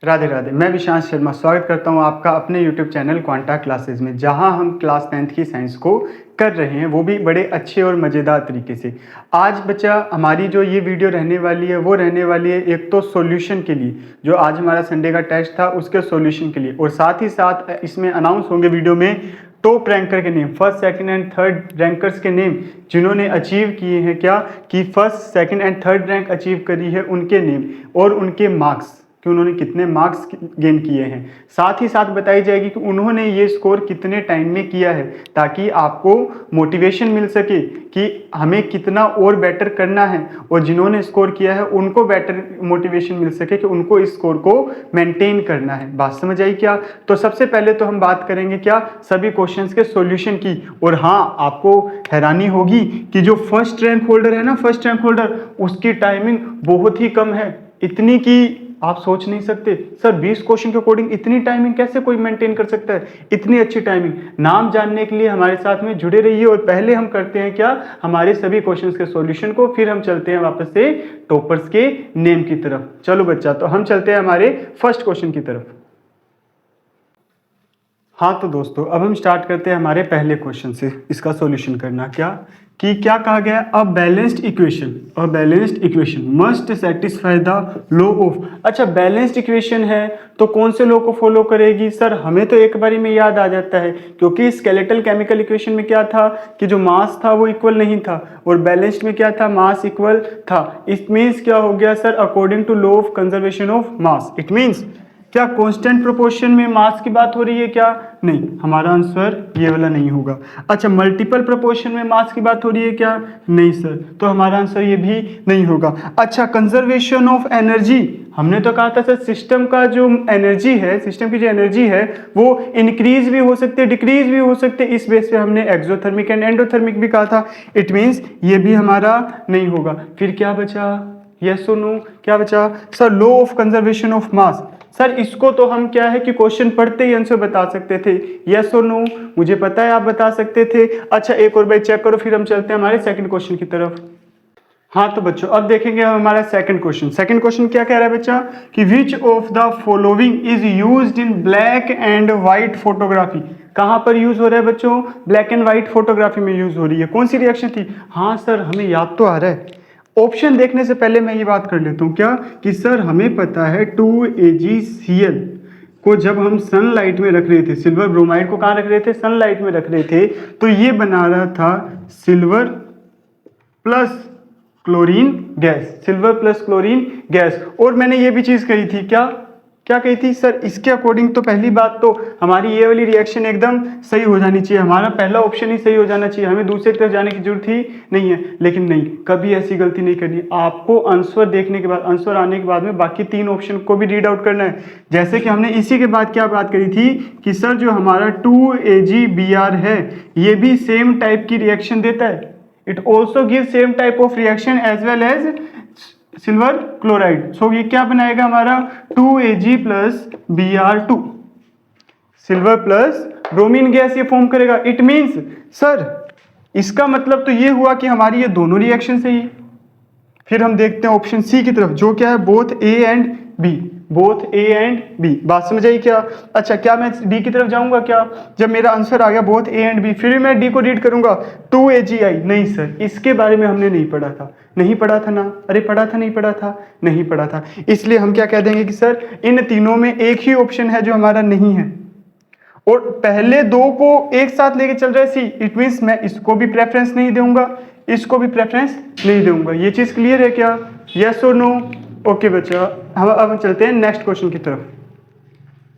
राधे राधे। मैं विशांत शर्मा स्वागत करता हूं आपका अपने YouTube चैनल क्वांटा क्लासेस में, जहां हम क्लास 10th की साइंस को कर रहे हैं, वो भी बड़े अच्छे और मज़ेदार तरीके से। आज बच्चा हमारी जो ये वीडियो रहने वाली है वो रहने वाली है एक तो सॉल्यूशन के लिए, जो आज हमारा संडे का टेस्ट था उसके सॉल्यूशन के लिए, और साथ ही साथ इसमें अनाउंस होंगे वीडियो में टॉप रैंकर के name, first second and third rankers के नेम, जिन्होंने अचीव किए हैं क्या कि first second and third rank achieve करी है, उनके नेम और उनके मार्क्स कि उन्होंने कितने मार्क्स गेन किए हैं। साथ ही साथ बताई जाएगी कि उन्होंने ये स्कोर कितने टाइम में किया है, ताकि आपको मोटिवेशन मिल सके कि हमें कितना और बेटर करना है, और जिन्होंने स्कोर किया है उनको बेटर मोटिवेशन मिल सके कि उनको इस स्कोर को मेंटेन करना है। बात समझ आई क्या? तो सबसे पहले तो हम बात करेंगे क्या सभी क्वेश्चंस के सॉल्यूशन की। और हाँ, आपको हैरानी होगी कि जो फर्स्ट रैंक होल्डर है ना, फर्स्ट रैंक होल्डर, उसकी टाइमिंग बहुत ही कम है, इतनी की आप सोच नहीं सकते। सर 20 क्वेश्चन के अकॉर्डिंग इतनी टाइमिंग कैसे कोई मेंटेन कर सकता है, इतनी अच्छी टाइमिंग? नाम जानने के लिए हमारे साथ में जुड़े रहिए। और पहले हम करते हैं क्या, हमारे सभी क्वेश्चंस के सॉल्यूशन को, फिर हम चलते हैं वापस से टॉपर्स के नेम की तरफ। चलो बच्चा, तो हम चलते हैं हमारे फर्स्ट क्वेश्चन की तरफ। हाँ तो दोस्तों, अब हम स्टार्ट करते हैं हमारे पहले क्वेश्चन से इसका सॉल्यूशन करना। क्या कहा गया है? A balanced equation must satisfy the law of. अच्छा, बैलेंस्ड इक्वेशन है तो कौन से लॉ को फॉलो करेगी? सर हमें तो एक बारी में याद आ जाता है, क्योंकि स्केलेटल केमिकल इक्वेशन में क्या था कि जो मास था वो इक्वल नहीं था, और बैलेंस्ड में क्या था, मास इक्वल था। इट मीन्स क्या हो गया sir, according to law of conservation of mass. It means क्या कांस्टेंट प्रोपोर्शन में मास की बात हो रही है क्या? नहीं, हमारा आंसर ये वाला नहीं होगा। अच्छा, मल्टीपल प्रोपोर्शन में मास की बात हो रही है क्या? नहीं सर, तो हमारा आंसर ये भी नहीं होगा। अच्छा, कंजर्वेशन ऑफ एनर्जी, हमने तो कहा था सर सिस्टम का जो एनर्जी है, सिस्टम की जो एनर्जी है वो इंक्रीज भी हो सकती है, डिक्रीज भी हो सकती है। इस बेस पे हमने एक्सोथर्मिक एंड एंडोथर्मिक भी कहा था। इट मीन्स ये भी हमारा नहीं होगा। फिर क्या बचा? यस और नो, क्या बचा sir? Law of conservation of mass. Sir इसको तो हम क्या है कि क्वेश्चन पढ़ते ही आंसर बता सकते थे। यस और नो, मुझे पता है आप बता सकते थे। अच्छा, एक और बार चेक करो, फिर हम चलते हैं हमारे सेकंड क्वेश्चन की तरफ। हाँ तो बच्चों, अब देखेंगे हम हमारा सेकंड क्वेश्चन। सेकंड क्वेश्चन क्या कह रहा है बच्चा कि विच of the following is used in black and white photography. कहां पर यूज हो रहा है बच्चों? ब्लैक एंड व्हाइट फोटोग्राफी में यूज हो रही है। कौन सी रिएक्शन थी? हाँ सर, हमें याद तो आ रहा है। ऑप्शन देखने से पहले मैं ये बात कर लेता हूँ क्या कि सर हमें पता है 2AgCl को जब हम सनलाइट में रख रहे थे, सिल्वर ब्रोमाइड को कहाँ रख रहे थे? सनलाइट में रख रहे थे, तो ये बना रहा था silver plus chlorine gas, silver plus chlorine gas. और मैंने ये भी चीज कही थी, क्या कही थी सर? इसके अकॉर्डिंग तो पहली बात तो हमारी ये वाली रिएक्शन एकदम सही हो जानी चाहिए, हमारा पहला ऑप्शन ही सही हो जाना चाहिए, हमें दूसरे तरफ जाने की जरूरत ही नहीं है। लेकिन नहीं, कभी ऐसी गलती नहीं करनी। आपको आंसर देखने के बाद, आंसर आने के बाद में बाकी तीन ऑप्शन को भी रीड आउट करना है। जैसे कि हमने इसी के बाद क्या बात करी थी कि सर जो हमारा 2AgBr है ये भी सेम टाइप की रिएक्शन देता है। It also gives same type of reaction as well as silver chloride. So ये क्या बनाएगा हमारा? 2Ag plus Br2, silver plus bromine gas ये फॉर्म करेगा। इट मीन्स सर इसका मतलब तो ये हुआ कि हमारी ये दोनों रिएक्शन सही है। फिर हम देखते हैं ऑप्शन सी की तरफ, जो क्या है both A and B, both A and B. बात समझ आई क्या? अच्छा, क्या मैं डी की तरफ जाऊंगा क्या? जब मेरा आंसर आ गया बोथ ए एंड बी, फिर मैं डी को रीड करूंगा 2AgI। नहीं सर, इसके बारे में हमने नहीं पढ़ा था। नहीं पढ़ा था ना? अरे पढ़ा था, नहीं पढ़ा था? नहीं पढ़ा था। इसलिए हम क्या कह देंगे कि सर इन तीनों में एक ही ऑप्शन है जो हमारा नहीं है, और पहले दो को एक साथ लेके चल रहे सी। इट मीन्स मैं इसको भी प्रेफरेंस नहीं दूंगा, इसको भी प्रेफरेंस नहीं दूंगा। ये चीज क्लियर है क्या? यस और नो? ओके बच्चा, अब हम चलते हैं नेक्स्ट क्वेश्चन की तरफ।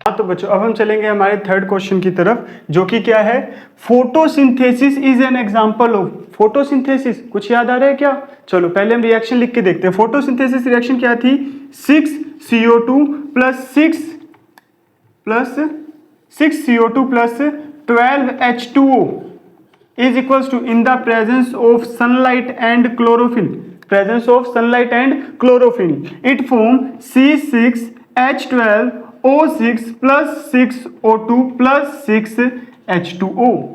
हाँ तो बच्चों, अब हम चलेंगे हमारे थर्ड क्वेश्चन की तरफ, जो कि क्या है? Photosynthesis is an example of. Photosynthesis कुछ याद आ रहा है क्या? चलो पहले हम रिएक्शन लिख के देखते हैं। फोटोसिंथेसिस रिएक्शन क्या थी? 6CO2 plus 6CO2 plus 12H2O is equals to in the presence of sunlight and chlorophyll. Presence of sunlight and chlorophyll. It form C6H12O6 plus 6O2 plus 6H2O.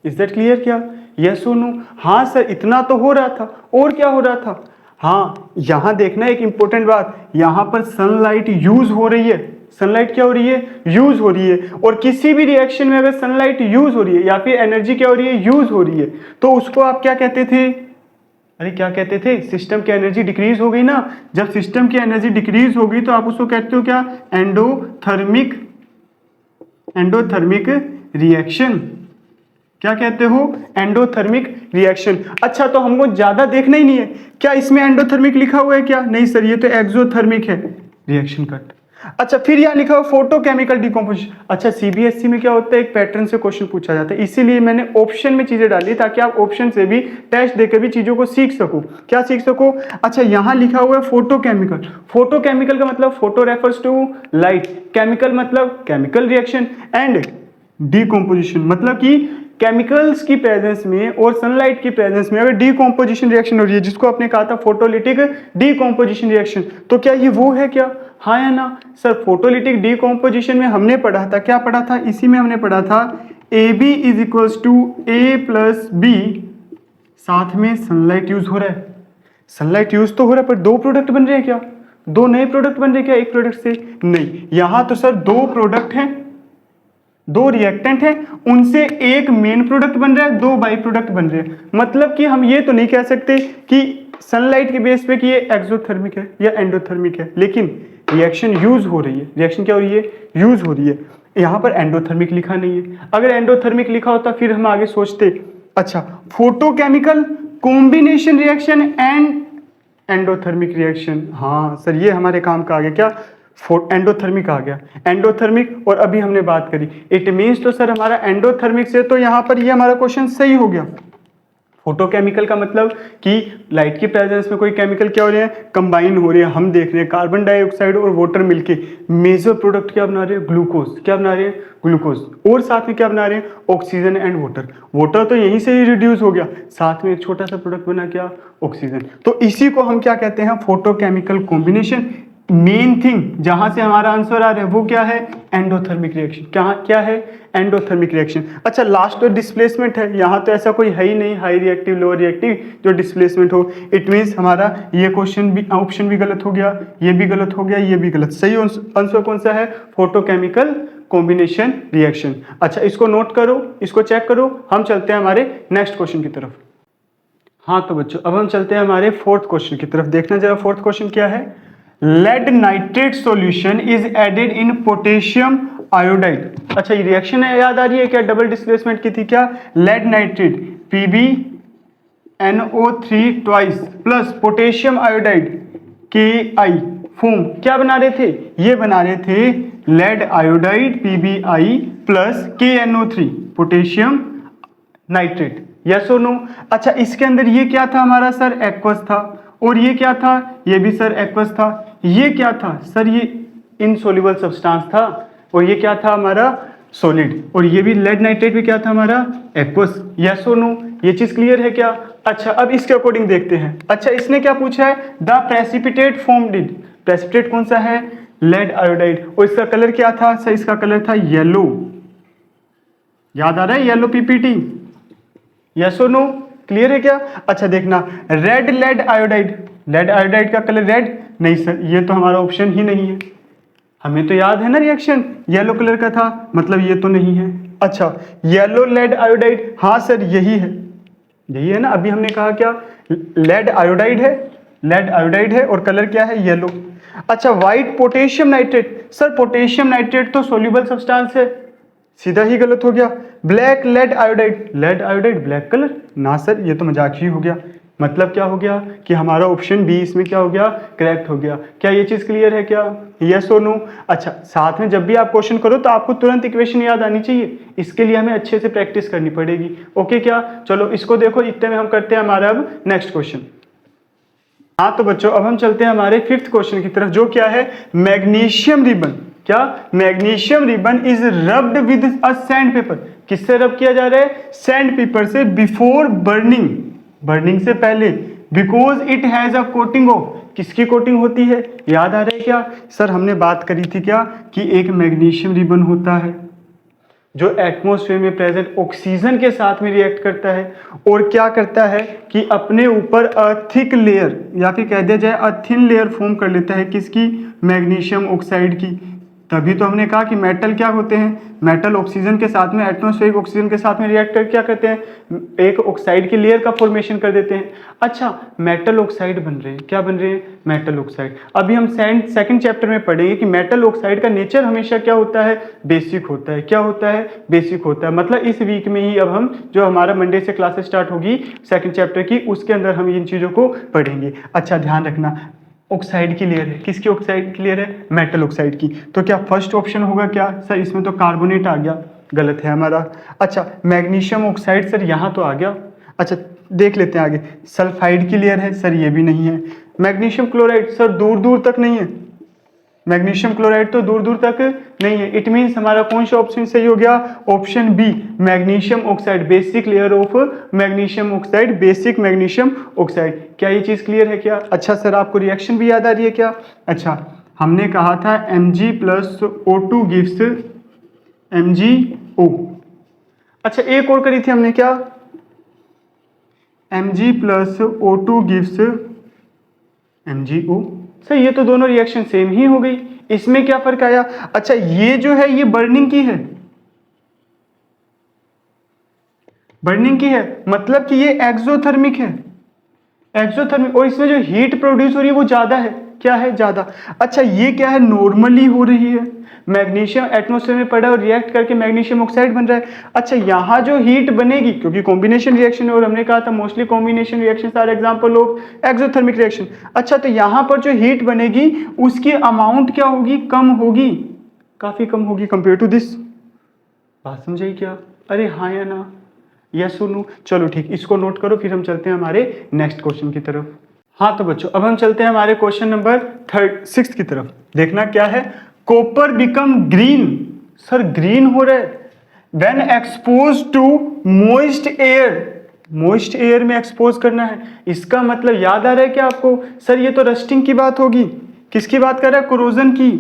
Is that clear क्या? Yes or no? हाँ sir, इतना तो हो रहा था। और क्या हो रहा था? हाँ, यहां देखना एक इंपॉर्टेंट बात, यहां पर सनलाइट यूज हो रही है। सनलाइट क्या हो रही है, यूज हो रही है। और किसी भी रिएक्शन में अगर सनलाइट यूज हो रही है या फिर एनर्जी क्या हो रही है, यूज हो रही है, तो उसको आप क्या कहते थे, अरे क्या कहते थे, सिस्टम की एनर्जी डिक्रीज हो गई ना। जब सिस्टम की एनर्जी डिक्रीज हो गई तो आप उसको कहते हो क्या, एंडोथर्मिक, एंडोथर्मिक रिएक्शन। क्या कहते हो, एंडोथर्मिक रिएक्शन। अच्छा तो हमको ज्यादा देखना ही नहीं है, क्या इसमें एंडोथर्मिक लिखा हुआ है क्या, नहीं सर ये तो एक्सोथर्मिक है, रिएक्शन कट। अच्छा फिर यहाँ लिखा हुआ फोटोकेमिकल डिकम्पोजिशन। अच्छा सीबीएसई में क्या होता है, एक पैटर्न से क्वेश्चन पूछा जाता है, इसीलिए मैंने ऑप्शन में चीजें डाली ताकि आप ऑप्शन से भी टेस्ट देकर भी चीजों को सीख सको। क्या सीख सको, अच्छा यहाँ लिखा हुआ है फोटोकेमिकल। फोटोकेमिकल का मतलब photo refers to light, chemical मतलब केमिकल रिएक्शन, एंड डिकम्पोजिशन मतलब कि केमिकल्स की प्रेजेंस में और सनलाइट की प्रेजेंस में अगर डीकॉम्पोजिशन रिएक्शन हो रही है, जिसको आपने कहा था फोटोलिटिक डीकॉम्पोजिशन रिएक्शन, तो क्या ये वो है क्या, हाँ या ना। सर फोटोलिटिक डीकॉम्पोजिशन में हमने पढ़ा था, क्या पढ़ा था, इसी में हमने पढ़ा था AB is equals to A plus B, साथ में सनलाइट यूज हो रहा है। सनलाइट यूज तो हो रहा है पर दो प्रोडक्ट बन रहे हैं क्या, दो नए प्रोडक्ट बन रहे हैं क्या एक प्रोडक्ट से, नहीं। यहां तो सर दो प्रोडक्ट हैं, दो रिएक्टेंट हैं, उनसे एक मेन प्रोडक्ट बन रहा है, दो बाई प्रोडक्ट बन रहे हैं। मतलब कि हम ये तो नहीं कह सकते कि सनलाइट के बेस पे कि ये एक्सोथर्मिक है या एंडोथर्मिक है, लेकिन रिएक्शन यूज हो रही है, रिएक्शन क्या हो रही है, यूज हो रही है। यहां पर एंडोथर्मिक लिखा नहीं है, अगर एंडोथर्मिक लिखा होता फिर हम आगे सोचते। अच्छा photochemical combination reaction and endothermic reaction, हाँ सर ये हमारे काम का आ गया, क्या एंडोथर्मिक आ गया, एंडोथर्मिक। और अभी हमने बात करी इट मीन्स, तो सर हमारा एंडोथर्मिक से तो यहां पर ये हमारा क्वेश्चन सही हो गया। फोटोकेमिकल का मतलब कि लाइट की प्रेजेंस में कोई केमिकल क्या हो रहे हैं, कंबाइन हो रहे हैं, हम देख रहे हैं कार्बन डाइऑक्साइड और वाटर मिलके मेजर प्रोडक्ट क्या बना रहे हैं, ग्लूकोज, क्या बना रहे हैं, ग्लूकोज, और साथ में क्या बना रहे हैं, ऑक्सीजन एंड वाटर। वाटर तो यहीं से ही रिड्यूस हो गया, साथ में एक छोटा सा प्रोडक्ट बना क्या, ऑक्सीजन। तो इसी को हम क्या कहते हैं, फोटोकेमिकल कॉम्बिनेशन। मेन थिंग जहां से हमारा आंसर आ रहा है वो क्या है, एंडोथर्मिक रिएक्शन। क्या है, एंडोथर्मिक रिएक्शन। अच्छा लास्ट तो डिस्प्लेसमेंट है, यहां तो ऐसा कोई है ही नहीं हाई रिएक्टिव लो रिएक्टिव जो डिस्प्लेसमेंट हो। इट मींस हमारा ये क्वेश्चन भी, ऑप्शन भी गलत हो गया, ये भी गलत हो गया, ये भी गलत। सही आंसर कौन सा है, फोटोकेमिकल कॉम्बिनेशन रिएक्शन। अच्छा इसको नोट करो, इसको चेक करो, हम चलते हैं हमारे नेक्स्ट क्वेश्चन की तरफ। हाँ तो बच्चों अब हम चलते हैं हमारे फोर्थ क्वेश्चन की तरफ। देखना जरा फोर्थ क्वेश्चन क्या है, lead nitrate solution is added in potassium iodide. अच्छा ये रिएक्शन है, याद आ रही है क्या, डबल डिस्प्लेसमेंट की थी क्या, lead nitrate PbNO3 twice plus potassium iodide KI form, क्या बना रहे थे, ये बना रहे थे lead iodide PbI plus KNO3 potassium nitrate, yes और नो। अच्छा इसके अंदर ये क्या था हमारा सर, एक्वस था, और ये क्या था, ये भी सर एक्वस था। ये क्या था सर, ये इनसोल्युबल सब्सटेंस था, और ये क्या था हमारा सॉलिड। और ये भी लेड नाइट्रेट भी क्या था हमारा, एक्वस, यस और नो। ये चीज क्लियर है क्या। अच्छा अब इसके अकॉर्डिंग देखते हैं। अच्छा इसने क्या पूछा है, the precipitate formed in, precipitate कौन सा है, लेड आयोडाइड, और इसका कलर क्या था सर, इसका कलर था येलो, याद आ रहा है, येलो PPT, यस और नो, क्लियर है क्या। अच्छा देखना red lead iodide, lead iodide का कलर रेड, नहीं सर ये तो हमारा ऑप्शन ही नहीं है, हमें तो याद है ना रिएक्शन येलो कलर का था, मतलब ये तो नहीं है। अच्छा येलो लेड आयोडाइड, हाँ सर यही है, यही है ना, अभी हमने कहा क्या, लेड आयोडाइड है, लेड आयोडाइड है और कलर क्या है, येलो। अच्छा white potassium nitrate, sir potassium nitrate तो सोल्यूबल सब्सटेंस है, सीधा ही गलत हो गया। Black lead iodide, lead iodide black colour, ना सर ये तो मजाक ही हो गया। मतलब क्या हो गया कि हमारा ऑप्शन बी इसमें क्या हो गया, करेक्ट हो गया। क्या ये चीज क्लियर है क्या, यस और नो। अच्छा साथ में जब भी आप क्वेश्चन करो तो आपको तुरंत इक्वेशन याद आनी चाहिए, इसके लिए हमें अच्छे से प्रैक्टिस करनी पड़ेगी। ओके क्या, चलो इसको देखो, इतने में हम करते हैं हमारा अब नेक्स्ट क्वेश्चन। हाँ तो बच्चों अब हम चलते हैं हमारे फिफ्थ क्वेश्चन की तरफ, जो क्या है, मैग्नीशियम रिबन। क्या, magnesium ribbon is rubbed with a sand paper, किससे रब किया जा रहा है, सैंड पेपर से, बिफोर बर्निंग, बर्निंग से पहले, because it has a coating of, किसकी कोटिंग होती है, याद आ रहा है क्या सर, हमने बात करी थी क्या कि एक मैग्नीशियम रिबन होता है जो एटमॉस्फेयर में प्रेजेंट ऑक्सीजन के साथ में रिएक्ट करता है, और क्या करता है कि अपने ऊपर अ थिक लेयर या फिर कह दिया जाए अ थिन लेयर फॉर्म कर लेता है, किसकी, मैग्नीशियम ऑक्साइड की। तभी तो हमने कहा कि मेटल क्या होते हैं, मेटल ऑक्सीजन के साथ में, एटमॉस्फेरिक ऑक्सीजन के साथ में रिएक्ट कर क्या करते हैं, एक ऑक्साइड की लेयर का फॉर्मेशन कर देते हैं। अच्छा, मेटल ऑक्साइड बन रहे हैं, क्या बन रहे हैं, मेटल ऑक्साइड। अभी हम सेकंड चैप्टर में पढ़ेंगे कि मेटल ऑक्साइड का नेचर हमेशा क्या होता है, बेसिक होता है। क्या होता है, बेसिक होता है। मतलब इस वीक में ही अब हम जो हमारा मंडे से क्लासेस स्टार्ट होगी सेकंड चैप्टर की, उसके अंदर हम इन चीज़ों को पढ़ेंगे। अच्छा ध्यान रखना, ऑक्साइड की लेयर है, किसकी ऑक्साइड की लेयर है, मेटल ऑक्साइड की। तो क्या फर्स्ट ऑप्शन होगा क्या सर, इसमें तो कार्बोनेट आ गया, गलत है हमारा। अच्छा, मैग्नीशियम ऑक्साइड सर यहाँ तो आ गया। अच्छा देख लेते हैं आगे, सल्फाइड की लेयर है सर, ये भी नहीं है। मैग्नीशियम क्लोराइड सर दूर दूर तक नहीं है, मैग्नीशियम क्लोराइड तो दूर दूर तक नहीं है। इट मीन्स हमारा कौन सा ऑप्शन सही हो गया, option B, magnesium oxide, basic layer of magnesium oxide, basic magnesium oxide. क्या ये चीज क्लियर है क्या? अच्छा सर आपको रिएक्शन भी याद आ रही है क्या? अच्छा, हमने कहा था Mg plus O2 gives MgO। अच्छा एक और करी थी हमने, क्या, Mg plus O2 gives MgO। Sir ये तो दोनों रिएक्शन सेम ही हो गई, इसमें क्या फर्क आया? अच्छा ये जो है ये बर्निंग की है, बर्निंग की है, मतलब कि ये एक्सोथर्मिक है, एक्सोथर्मिक, और इसमें जो हीट प्रोड्यूस हो रही है वो ज्यादा है, क्या है, ज्यादा। अच्छा ये क्या है, नॉर्मली हो रही है, मैग्नीशियम एटमॉस्फेयर में पड़ा और रिएक्ट करके मैग्नीशियम ऑक्साइड बन रहा है। अच्छा यहाँ जो हीट बनेगी, क्योंकि कॉम्बिनेशन रिएक्शन है और हमने कहा था mostly combination reactions are example of exothermic reaction. अच्छा तो यहाँ पर जो हीट बनेगी उसकी अमाउंट क्या होगी, कम होगी, काफी कम होगी कंपेयर टू दिस। बात समझाई क्या? अरे हाँ या ना, यस और नो? चलो ठीक, इसको नोट करो, फिर हम चलते हैं हमारे नेक्स्ट क्वेश्चन की तरफ। हाँ तो बच्चों अब हम चलते हैं हमारे क्वेश्चन नंबर 6 की तरफ। देखना क्या है, copper become green, sir green हो रहा है when expose to moist air, moist air में एक्सपोज करना है। इसका मतलब याद आ रहा है क्या आपको? सर ये तो रस्टिंग की बात होगी, किसकी बात कर रहा है, कोरोजन की,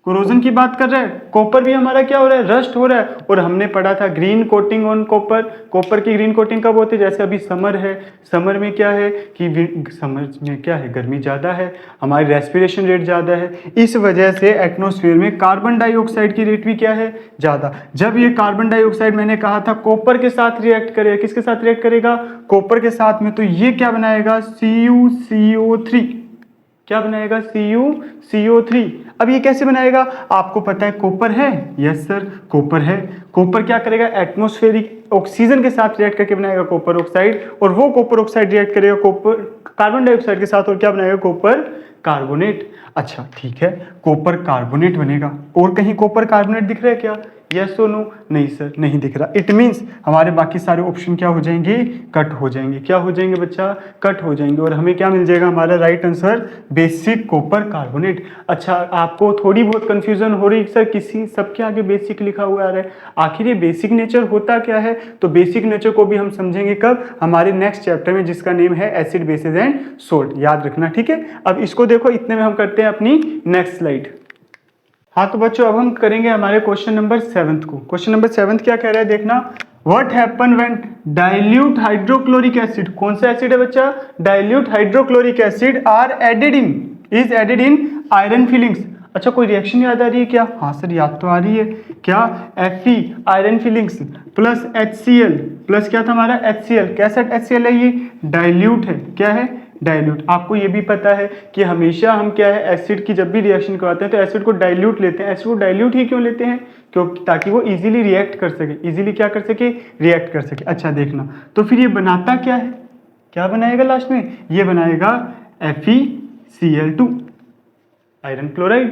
कोरोजन की बात कर रहा है। कॉपर भी हमारा क्या हो रहा है, रस्ट हो रहा है। और हमने पढ़ा था green coating on copper, copper की ग्रीन कोटिंग कब होती है, जैसे अभी समर है, समर में क्या है कि समर में क्या है, गर्मी ज़्यादा है, हमारी रेस्पिरेशन रेट ज़्यादा है, इस वजह से एटमॉस्फेयर में कार्बन डाइऑक्साइड की रेट भी क्या है, ज़्यादा। जब ये कार्बन डाइऑक्साइड मैंने कहा था कॉपर के साथ रिएक्ट करेगा, किसके साथ रिएक्ट करेगा, कॉपर के साथ में, तो ये क्या बनाएगा, CuCO3, क्या बनाएगा, CuCO3। अब ये कैसे बनाएगा, आपको पता है कॉपर है, यस सर कॉपर है। कॉपर क्या करेगा, एटमॉस्फेरिक ऑक्सीजन के साथ रिएक्ट करके बनाएगा कॉपर ऑक्साइड, और वो कॉपर ऑक्साइड रिएक्ट करेगा कॉपर कार्बन डाइऑक्साइड के साथ, और क्या बनाएगा, कॉपर कार्बोनेट। अच्छा ठीक है, कॉपर कार्बोनेट बनेगा। और कहीं कॉपर कार्बोनेट दिख रहा है क्या, यस और नो? नहीं सर नहीं दिख रहा। इट मीन्स हमारे बाकी सारे ऑप्शन क्या हो जाएंगे, कट हो जाएंगे। क्या हो जाएंगे बच्चा, कट हो जाएंगे। और हमें क्या मिल जाएगा, हमारा right answer basic copper carbonate. अच्छा आपको थोड़ी बहुत कंफ्यूजन हो रही सर किसी सबके आगे बेसिक लिखा हुआ आ रहा है, आखिर ये बेसिक नेचर होता क्या है? तो बेसिक नेचर को भी हम समझेंगे कब, हमारे नेक्स्ट चैप्टर में, जिसका नेम है एसिड बेसिस एंड सोल्ट, याद रखना ठीक है। अब इसको देखो, इतने में हम करते हैं अपनी नेक्स्ट स्लाइड। हाँ तो बच्चों अब हम करेंगे हमारे क्वेश्चन नंबर 7 को। क्वेश्चन नंबर 7 क्या कह रहा है, देखना, what happen when dilute hydrochloric acid, कौन सा एसिड है बच्चा, dilute hydrochloric acid are added in, is added in iron filings. अच्छा कोई रिएक्शन याद आ रही है क्या? हाँ सर याद तो आ रही है, क्या, Fe iron filings plus HCl, plus क्या था हमारा HCl, कैसा HCl है, ये डाइल्यूट है, क्या है, डाइल्यूट। आपको ये भी पता है कि हमेशा हम क्या है, एसिड की जब भी रिएक्शन करवाते हैं तो एसिड को डाइल्यूट लेते हैं। एसिड को डाइल्यूट ही क्यों लेते हैं, क्योंकि ताकि वो इजीली रिएक्ट कर सके, इजीली क्या कर सके, रिएक्ट कर सके। अच्छा देखना, तो फिर ये बनाता क्या है, क्या बनाएगा लास्ट में, ये बनाएगा FeCl2 iron chloride,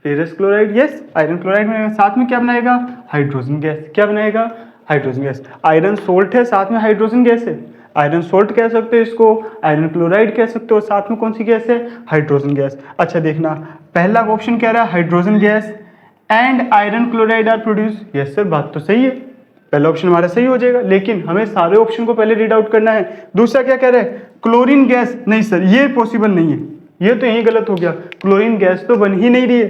ferrous chloride, yes iron chloride में, साथ में क्या बनाएगा, हाइड्रोजन गैस, क्या बनाएगा, हाइड्रोजन गैस। आयरन सोल्ट है, साथ में हाइड्रोजन गैस है, आयरन सोल्ट कह सकते हो इसको, आयरन क्लोराइड कह सकते हो, साथ में कौन सी गैस है, हाइड्रोजन गैस। अच्छा देखना, पहला ऑप्शन कह रहा है hydrogen gas and iron chloride are produce, yes sir बात तो सही है, पहला ऑप्शन हमारा सही हो जाएगा, लेकिन हमें सारे ऑप्शन को पहले रीड आउट करना है। दूसरा क्या कह रहा है, क्लोरीन गैस, नहीं सर ये पॉसिबल नहीं है, ये तो यही गलत हो गया, क्लोरीन गैस तो बन ही नहीं रही है,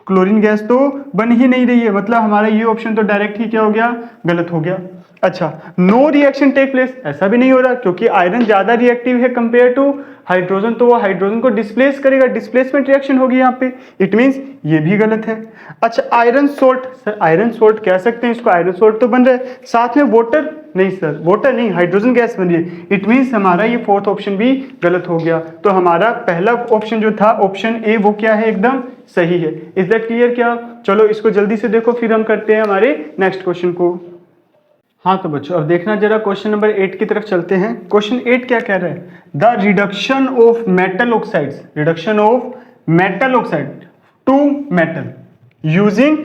क्लोरीन गैस तो बन ही नहीं रही है, मतलब हमारा ये ऑप्शन तो डायरेक्ट ही क्या हो गया, गलत हो गया। अच्छा, नो रिएक्शन टेक प्लेस, ऐसा भी नहीं हो रहा क्योंकि आयरन ज्यादा रिएक्टिव है कंपेयर टू हाइड्रोजन, तो वो हाइड्रोजन को डिस्प्लेस करेगा, डिस्प्लेसमेंट रिएक्शन होगी यहाँ पे, इट मींस ये भी गलत है। अच्छा, iron salt, sir iron salt कह सकते हैं इसको, आयरन सोल्ट तो बन रहा है, साथ में वाटर नहीं सर, वाटर नहीं, हाइड्रोजन गैस बन रही है, इट मींस हमारा ये फोर्थ ऑप्शन भी गलत हो गया। तो हमारा पहला ऑप्शन जो था ऑप्शन ए वो क्या है, एकदम सही है। इज दैट क्लियर क्या? चलो इसको जल्दी से देखो, फिर हम करते हैं हमारे नेक्स्ट क्वेश्चन को। हाँ तो बच्चों अब देखना जरा क्वेश्चन नंबर 8 की तरफ चलते हैं। क्वेश्चन 8 क्या कह रहा है, the reduction of metal oxides, reduction of metal oxide to metal using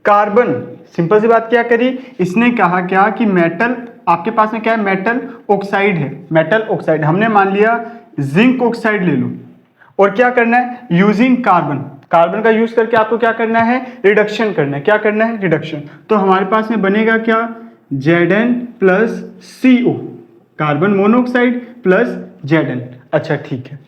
carbon. Simple सी बात क्या करी इसने, कहा क्या कि मेटल आपके पास में क्या है, मेटल ऑक्साइड है, मेटल ऑक्साइड हमने मान लिया जिंक ऑक्साइड ले लो, और क्या करना है, यूजिंग कार्बन, कार्बन का यूज करके आपको क्या करना है, रिडक्शन करना है, क्या करना है, रिडक्शन। तो हमारे पास में बनेगा क्या, Zn plus CO, carbon monoxide plus Zn। अच्छा ठीक है,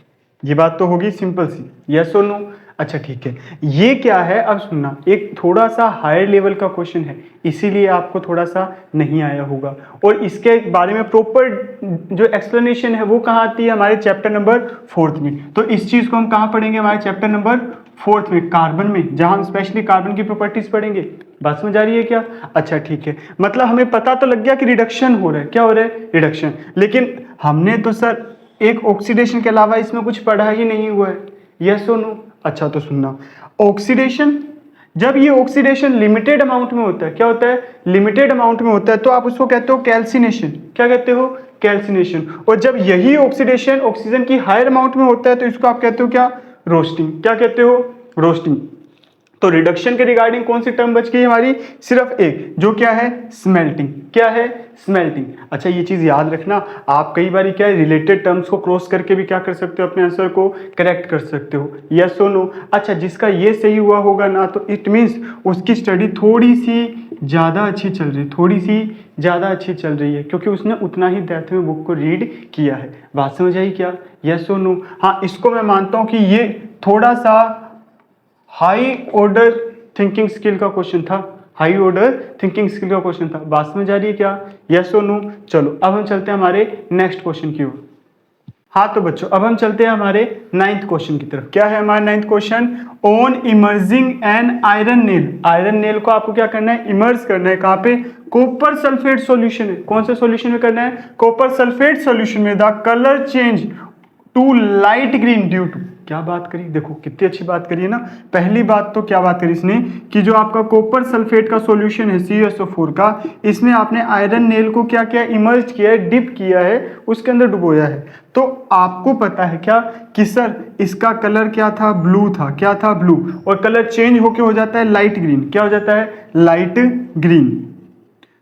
ये बात तो होगी सिंपल सी, यस और नो। अच्छा ठीक है, ये क्या है, अब सुनना, एक थोड़ा सा हायर लेवल का क्वेश्चन है, इसीलिए आपको थोड़ा सा नहीं आया होगा, और इसके बारे में प्रॉपर जो एक्सप्लेनेशन है वो कहाँ आती है, हमारे चैप्टर नंबर 4 में। तो इस चीज को हम कहाँ पढ़ेंगे, हमारे चैप्टर नंबर 4 में, कार्बन में, जहां हम स्पेशली कार्बन की प्रॉपर्टीज पढ़ेंगे। बात समझ आ रही है क्या? अच्छा ठीक है, मतलब हमें पता तो लग गया कि रिडक्शन हो रहा है, क्या हो रहा है, रिडक्शन, लेकिन हमने तो सर एक ऑक्सीडेशन के अलावा इसमें कुछ पढ़ा ही नहीं हुआ है, यस और नो। अच्छा तो सुनना, ऑक्सीडेशन, जब ये ऑक्सीडेशन लिमिटेड अमाउंट में होता है, क्या होता है, लिमिटेड अमाउंट में होता है, तो आप उसको कहते हो कैल्सिनेशन, क्या कहते हो, कैल्सिनेशन। और जब यही ऑक्सीडेशन ऑक्सीजन की हायर अमाउंट में होता है तो इसको आप कहते हो क्या, रोस्टिंग, क्या कहते हो, रोस्टिंग। तो रिडक्शन के रिगार्डिंग कौन सी टर्म बच गई हमारी, सिर्फ एक, जो क्या है, स्मेल्टिंग, क्या है, स्मेल्टिंग। अच्छा ये चीज याद रखना, आप कई बार क्या है रिलेटेड टर्म्स को क्रॉस करके भी क्या कर सकते हो, अपने आंसर को करेक्ट कर सकते हो, यस और नो। अच्छा जिसका ये सही हुआ होगा ना, तो इट मीन्स उसकी स्टडी थोड़ी सी ज़्यादा अच्छी चल रही है, थोड़ी सी ज़्यादा अच्छी चल रही है, क्योंकि उसने उतना ही डेप्थ में बुक को रीड किया है। बात समझ आई क्या, यस और नो। हाँ इसको मैं मानता हूँ कि ये थोड़ा सा हाई ऑर्डर थिंकिंग स्किल का क्वेश्चन था, हाई ऑर्डर थिंकिंग स्किल का क्वेश्चन था। बात समझ आ रही है क्या, यस और नो। चलो अब हम चलते हैं हमारे नेक्स्ट क्वेश्चन की ओर। हाँ तो बच्चों अब हम चलते हैं हमारे 9th क्वेश्चन की तरफ। क्या है हमारा 9th question, on emerging an iron nail, iron nail को आपको क्या करना है, इमर्ज करना है, कहाँ पे, कॉपर सल्फेट सॉल्यूशन है, कौन से सॉल्यूशन में करना है, कॉपर सल्फेट सॉल्यूशन में, the colour change to light green due to, क्या बात करी, देखो कितनी अच्छी बात करी है ना। पहली बात तो क्या बात करी इसने, कि जो आपका कॉपर सल्फेट का सॉल्यूशन है CuSO4 का, इसमें आपने आयरन नेल को क्या किया, इमर्ज किया है, डिप किया है, उसके अंदर डुबोया है। तो आपको पता है क्या कि सर इसका कलर क्या था, ब्लू था, क्या था, ब्लू, और कलर चेंज होके हो जाता है लाइट ग्रीन, क्या हो जाता है, लाइट ग्रीन।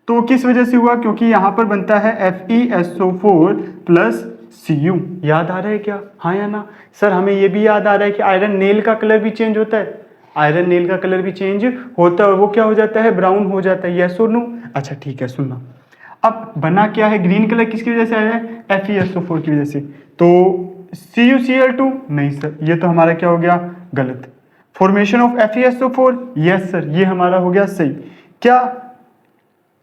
तो किस वजह से हुआ, क्योंकि यहां पर बनता है FeSO4 प्लस Cu, याद आ रहा है क्या, हाँ या ना। सर हमें यह भी याद आ रहा है कि आयरन नेल का कलर भी चेंज होता है, आयरन नेल का कलर भी चेंज होता है, और वो क्या हो जाता है, ब्राउन हो जाता है, यस और नो। अच्छा ठीक है सुनना, अब बना क्या है, ग्रीन कलर किसकी वजह से आया है, FeSO4 की वजह से, तो CuCl2 नहीं सर, ये तो हमारा क्या हो गया, गलत। Formation of FeSO4, yes sir ये हमारा हो गया सही। क्या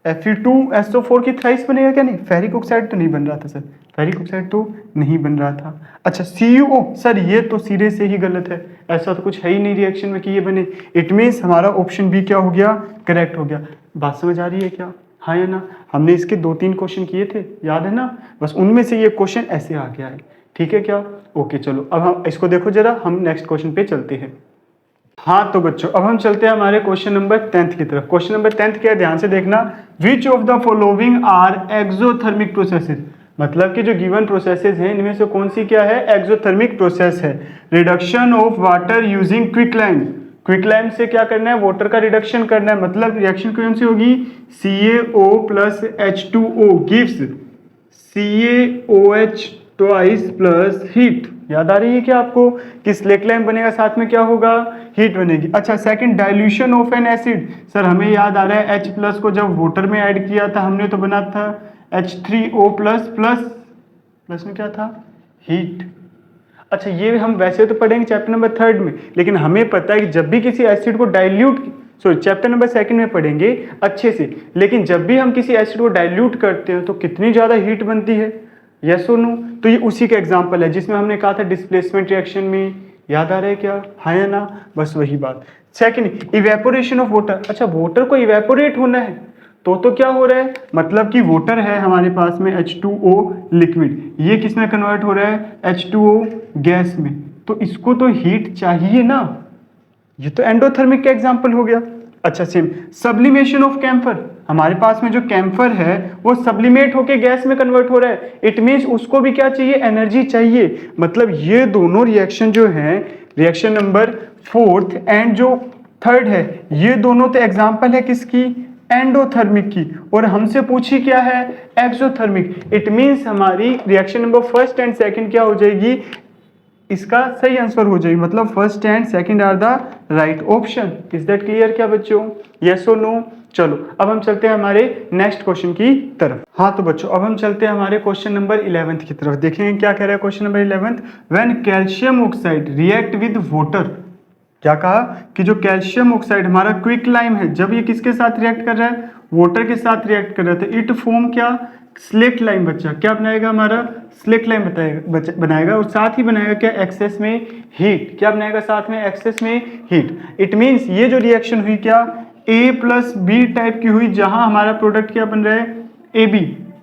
Fe2SO4 की थ्राइस बनेगा क्या, नहीं, फेरिक ऑक्साइड तो नहीं बन रहा था सर, फेरिक ऑक्साइड तो नहीं बन रहा था। अच्छा CuO, सर ये तो सिरे से ही गलत है, ऐसा तो कुछ है ही नहीं रिएक्शन में कि ये बने, इट मीन्स हमारा ऑप्शन बी क्या हो गया, करेक्ट हो गया। बात समझ आ रही है क्या, हाँ या ना। हमने इसके 2-3 क्वेश्चन किए थे, याद है ना, बस उनमें से ये क्वेश्चन ऐसे आ गया है, ठीक है क्या, ओके। चलो अब हम इसको देखो जरा, हम नेक्स्ट क्वेश्चन पे चलते हैं। हाँ तो बच्चों अब हम चलते हैं हमारे क्वेश्चन नंबर 10th की तरफ। क्वेश्चन नंबर 10th क्या है, ध्यान से देखना, which of the following are exothermic processes, मतलब कि जो गिवन प्रोसेसेस हैं इनमें से कौन सी क्या है, एक्सोथर्मिक प्रोसेस है। Reduction of water using quicklime, quicklime से क्या करना है, वाटर का रिडक्शन करना है, मतलब रिएक्शन कौन सी होगी, CaO plus H2O gives CaOH twice plus heat, याद आ रही है क्या आपको, कि स्लेक लैम्प बनेगा, साथ में क्या होगा, हीट बनेगी। अच्छा second, dilution of N acid, sir हमें याद आ रहा है H प्लस को जब वाटर में ऐड किया था हमने तो बना था H3O प्लस, प्लस प्लस में क्या था, हीट। अच्छा ये हम वैसे तो पढ़ेंगे चैप्टर नंबर 3 में, लेकिन हमें पता है कि जब भी किसी एसिड को डाइल्यूट सॉरी चैप्टर नंबर 2 में पढ़ेंगे अच्छे से। लेकिन जब भी हम किसी एसिड को डाइल्यूट करते हैं तो कितनी ज़्यादा हीट बनती है, यस और नो। तो ये उसी का एग्जाम्पल है जिसमें हमने कहा था डिस्प्लेसमेंट रिएक्शन में, याद आ रहा है क्या, हाँ या ना, बस वही बात। Second, evaporation of water. अच्छा वाटर को इवेपोरेट होना है तो क्या हो रहा है, मतलब कि वाटर है हमारे पास में H2O लिक्विड, ये किस में कन्वर्ट हो रहा है, H2O गैस में, तो इसको तो हीट चाहिए ना, ये तो एंडोथर्मिक का एग्जांपल हो गया। अच्छा सेम सब्लिमेशन ऑफ कैम्फर, हमारे पास में जो कैम्फर है वो सब्लिमेट होके गैस में कन्वर्ट हो रहा है, इट मींस उसको भी क्या चाहिए, एनर्जी चाहिए। मतलब ये दोनों रिएक्शन जो है, रिएक्शन नंबर 4 एंड जो 3 है, ये दोनों तो एग्जांपल है किसकी, एंडोथर्मिक की, और हमसे पूछी क्या है, एक्सोथर्मिक। इट मींस हमारी रिएक्शन नंबर 1 एंड 2 क्या हो जाएगी, इसका सही आंसर हो जाएगी, मतलब 1 and 2 are the right option. Is that clear क्या बच्चों, यस और नो। चलो अब हम चलते हैं हमारे नेक्स्ट क्वेश्चन की तरफ। हाँ तो बच्चों अब हम चलते हैं हमारे क्वेश्चन नंबर 11 की तरफ। देखेंगे क्या कह रहा है question number 11, when calcium oxide react with water. क्या कहा कि जो कैल्शियम ऑक्साइड हमारा क्विक लाइम है, जब ये किसके साथ रिएक्ट कर रहा है, वाटर के साथ रिएक्ट कर रहा है, तो इट फॉर्म क्या, स्लेट लाइम। बच्चा क्या बनाएगा, हमारा स्लेट लाइम बनाएगा, और साथ ही बनाएगा क्या, एक्सेस में हीट। क्या बनाएगा साथ में, एक्सेस में हीट। इट मींस ये जो रिएक्शन हुई क्या, A+B टाइप की हुई, जहां हमारा प्रोडक्ट क्या बन रहा है, AB,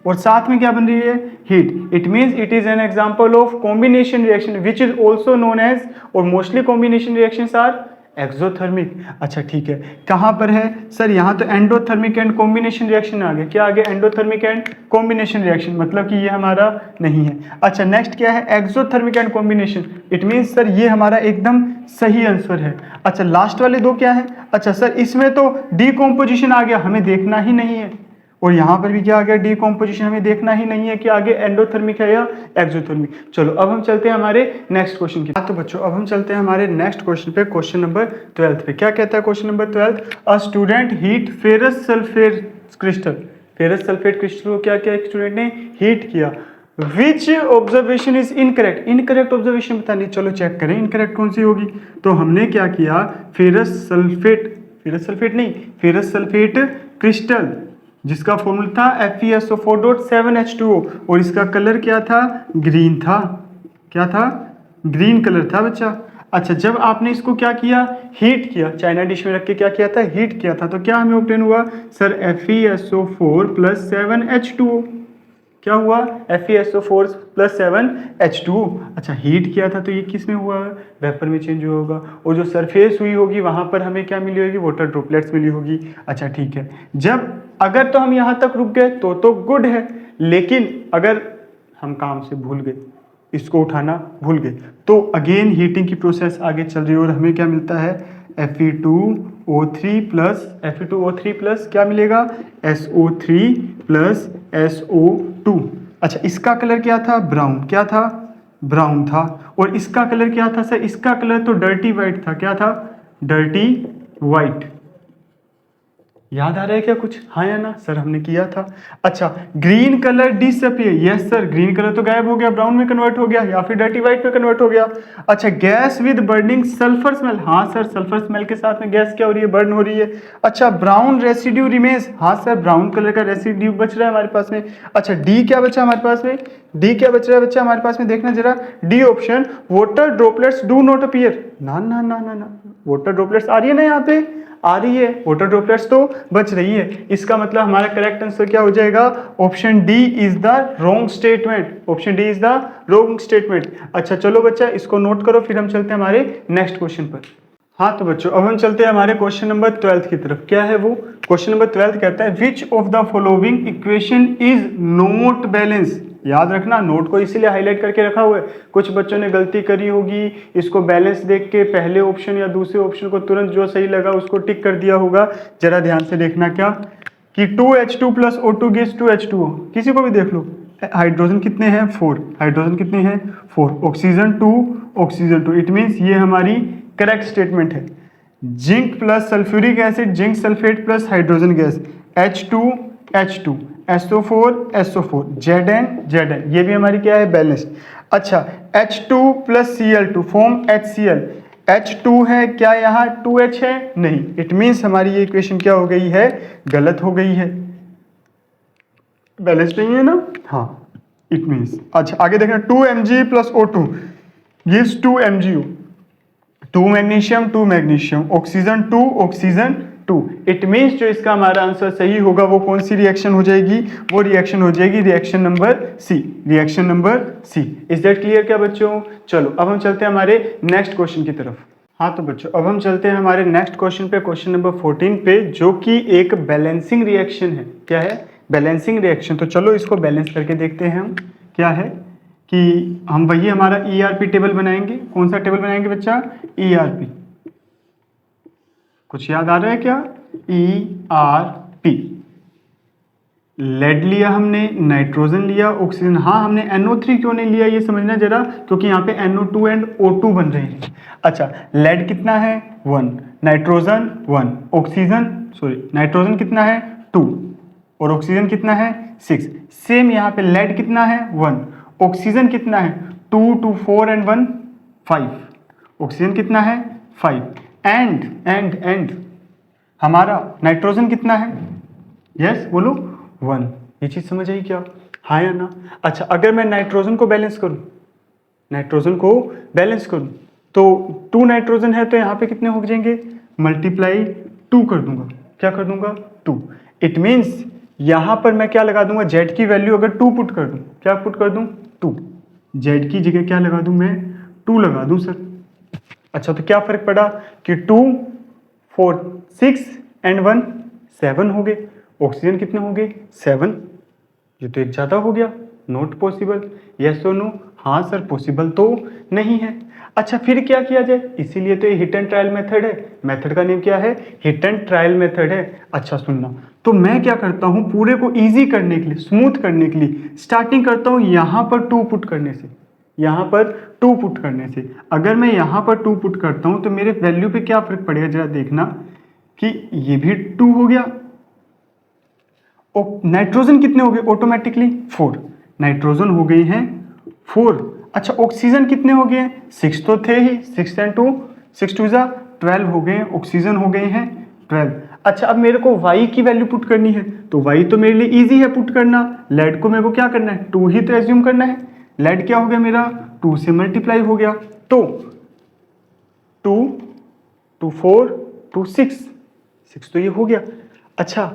और साथ में क्या बन रही है, heat. It means it is an example of combination reaction which is also known as, और mostly combination reactions are exothermic. अच्छा ठीक है, कहां पर है सर, यहां तो एंडोथर्मिक एंड कॉम्बिनेशन रिएक्शन आ गया। क्या आ गया, एंडोथर्मिक एंड कॉम्बिनेशन रिएक्शन, मतलब कि ये हमारा नहीं है। अच्छा नेक्स्ट क्या है, exothermic and combination. It means sir ये हमारा एकदम सही आंसर है। अच्छा लास्ट वाले दो क्या है, अच्छा सर इसमें तो डीकॉम्पोजिशन आ गया, हमें देखना ही नहीं है, और यहां पर भी क्या आ गया, डीकॉम्पोजिशन, हमें देखना ही नहीं है कि आगे एंडोथर्मिक है या एक्सोथर्मिक। चलो अब हम चलते हैं हमारे नेक्स्ट क्वेश्चन की। तो बच्चों अब हम चलते हैं हमारे नेक्स्ट क्वेश्चन पे, क्वेश्चन नंबर 12 पे। क्या कहता है question number 12, a student heat ferrous sulphate crystal. Ferrous sulphate crystal को क्या किया, एक स्टूडेंट ने हीट किया। Which observation is incorrect, incorrect observation बतानी, चलो चेक करें इनकरेक्ट कौन सी होगी। तो हमने क्या किया, फेरस सल्फेट नहीं, फेरस सल्फेट क्रिस्टल, जिसका फॉर्मूला था FeSO4.7H2O, और इसका कलर क्या था, ग्रीन था। क्या था, ग्रीन कलर था बच्चा। अच्छा जब आपने इसको क्या किया, हीट किया, चाइना डिश में रख के क्या किया था, हीट किया था, तो क्या हमें ऑब्टेन हुआ सर, FeSO4+7H2O। क्या हुआ, FeSO4+7H2O। अच्छा हीट किया था तो ये किस में हुआ, वेपर में चेंज हुआ होगा, और जो सरफेस हुई होगी वहां पर हमें क्या मिली होगी, वाटर ड्रॉपलेट्स मिली होगी। अच्छा ठीक है, जब अगर तो हम यहां तक रुक गए तो गुड है, लेकिन अगर हम काम से भूल गए, इसको उठाना भूल गए, तो अगेन हीटिंग की प्रोसेस आगे चल रही है, और हमें क्या मिलता है, Fe2O3 प्लस क्या मिलेगा, SO3+SO2। अच्छा इसका कलर क्या था, ब्राउन। क्या था, ब्राउन था। और इसका कलर क्या था सर, इसका कलर तो डर्टी वाइट था। क्या था, डर्टी वाइट। याद आ रहा है क्या कुछ, हाँ या ना, सर हमने किया था। अच्छा green colour disappear, yes sir green colour तो गायब हो गया, ब्राउन में कन्वर्ट हो गया, या फिर डर्टी वाइट में कन्वर्ट हो गया। अच्छा gas with burning sulphur smell, हाँ सर सल्फर स्मेल के साथ में गैस क्या हो रही है, बर्न हो रही है। अच्छा ब्राउन रेसिड्यू रिमेन्स, हाँ सर ब्राउन कलर का रेसिड्यू बच रहा है हमारे पास में। अच्छा डी क्या बचा हमारे पास में, डी क्या बच रहा है बच्चा हमारे पास में, देखना जरा, D option, water droplets do not appear. ना ना ना ना ना, वाटर ड्रॉपलेट्स आ रही है ना, यहाँ पे आ रही है, वाटर ड्रॉपलेट्स तो बच रही है। इसका मतलब हमारा करेक्ट आंसर क्या हो जाएगा, option D is the wrong statement. Option D is the wrong statement. अच्छा चलो बच्चा इसको नोट करो, फिर हम चलते हैं हमारे नेक्स्ट क्वेश्चन पर। हाँ तो बच्चों अब हम चलते हैं हमारे क्वेश्चन नंबर 12 की तरफ। क्या है वो, क्वेश्चन नंबर 12 कहता है, विच of the following equation is not balance. याद रखना, नोट को इसीलिए हाईलाइट करके रखा हुआ है, कुछ बच्चों ने गलती करी होगी, इसको बैलेंस देख के पहले ऑप्शन या दूसरे ऑप्शन को तुरंत जो सही लगा उसको टिक कर दिया होगा। जरा ध्यान से देखना, क्या कि 2H2 + O2 गिव्स 2H2O, किसी को भी देख लो, हाइड्रोजन कितने हैं, 4, हाइड्रोजन कितने हैं, 4, ऑक्सीजन 2, ऑक्सीजन 2। इट मीन्स ये हमारी करेक्ट स्टेटमेंट है। Zinc plus sulphuric acid, zinc sulphate plus hydrogen gas, H2, SO4, SO4, Zn, ये भी हमारी क्या है, बैलेंस्ड। अच्छा H2 + Cl2 form HCl, H2 है, क्या यहाँ 2H है? नहीं, इट मीन्स हमारी ये इक्वेशन क्या हो गई है? गलत हो गई है, बैलेंस नहीं है ना। हाँ, इट मीन्स अच्छा आगे देखना 2Mg plus O2 gives 2MgO, 2 magnesium 2 magnesium, oxygen 2 oxygen 2। It means जो इसका हमारा आंसर सही होगा वो कौन सी रिएक्शन हो जाएगी? वो रिएक्शन हो जाएगी reaction number C, reaction number C. Is that clear क्या बच्चों? चलो अब हम चलते हैं हमारे नेक्स्ट क्वेश्चन की तरफ। हाँ तो बच्चों अब हम चलते हैं हमारे नेक्स्ट क्वेश्चन पे, क्वेश्चन नंबर 14 पे, जो कि एक बैलेंसिंग रिएक्शन है। क्या है? Balancing reaction. तो चलो इसको बैलेंस करके देखते हैं हम। क्या है कि हम वही हमारा ERP टेबल बनाएंगे। कौन सा टेबल बनाएंगे बच्चा? ERP। कुछ याद आ रहा है क्या? ERP। लेड लिया हमने, नाइट्रोजन लिया, ऑक्सीजन। हाँ हमने NO3 क्यों नहीं लिया ये समझना जरा, क्योंकि यहाँ पे NO2 एंड O2 बन रहे हैं। अच्छा, लेड कितना है? 1, नाइट्रोजन 1, ऑक्सीजन नाइट्रोजन कितना है? 2 और ऑक्सीजन कितना है? 6। सेम यहाँ पे लेड कितना है? 1, ऑक्सीजन कितना है? 2 2 4 एंड 1 5, ऑक्सीजन कितना है? 5 एंड हमारा नाइट्रोजन कितना है? यस बोलो 1। ये चीज समझ आई क्या? हाँ या ना? अच्छा अगर मैं नाइट्रोजन को बैलेंस करूं, तो 2 नाइट्रोजन है तो यहाँ पे कितने हो जाएंगे? मल्टीप्लाई 2 कर दूंगा। क्या कर दूंगा? 2। इट मीन्स यहाँ पर मैं क्या लगा दूंगा? जेड की वैल्यू अगर 2 पुट कर दूं, क्या पुट कर दूं? 2। जेड की जगह क्या लगा दूं मैं? 2 लगा दूं सर। अच्छा तो क्या फर्क पड़ा कि 2 4 6 एंड 1 7 हो गए। ऑक्सीजन कितने हो गए? 7। ये तो एक ज़्यादा हो गया। Not possible. यस और नो? हाँ सर पॉसिबल तो नहीं है। अच्छा फिर क्या किया जाए? इसीलिए तो ये हिट एंड ट्रायल मेथड है। मेथड का नेम क्या है? हिट एंड ट्रायल मेथड है। अच्छा सुनना, तो मैं क्या करता हूँ पूरे को इजी करने के लिए, स्मूथ करने के लिए स्टार्टिंग करता हूँ यहाँ पर 2 पुट करने से। यहाँ पर 2 पुट करने से अगर मैं यहाँ पर 2 पुट करता हूँ तो मेरे वैल्यू पे क्या फर्क पड़ेगा जरा देखना कि ये भी 2 हो गया। नाइट्रोजन कितने हो गए ऑटोमेटिकली? 4। नाइट्रोजन हो गए हैं 4। अच्छा ऑक्सीजन कितने हो गए? 6 तो थे ही, 6 एंड 2 6 2 12 हो गए। ऑक्सीजन हो गए हैं 12। अच्छा अब मेरे को Y की वैल्यू पुट करनी है, तो Y तो मेरे लिए इजी है पुट करना। लेड को मेरे को क्या करना है? 2 ही तो एज्यूम करना है। लेड क्या हो गया मेरा? 2 से मल्टीप्लाई हो गया, तो 2 2 4 2 6 तो ये हो गया। अच्छा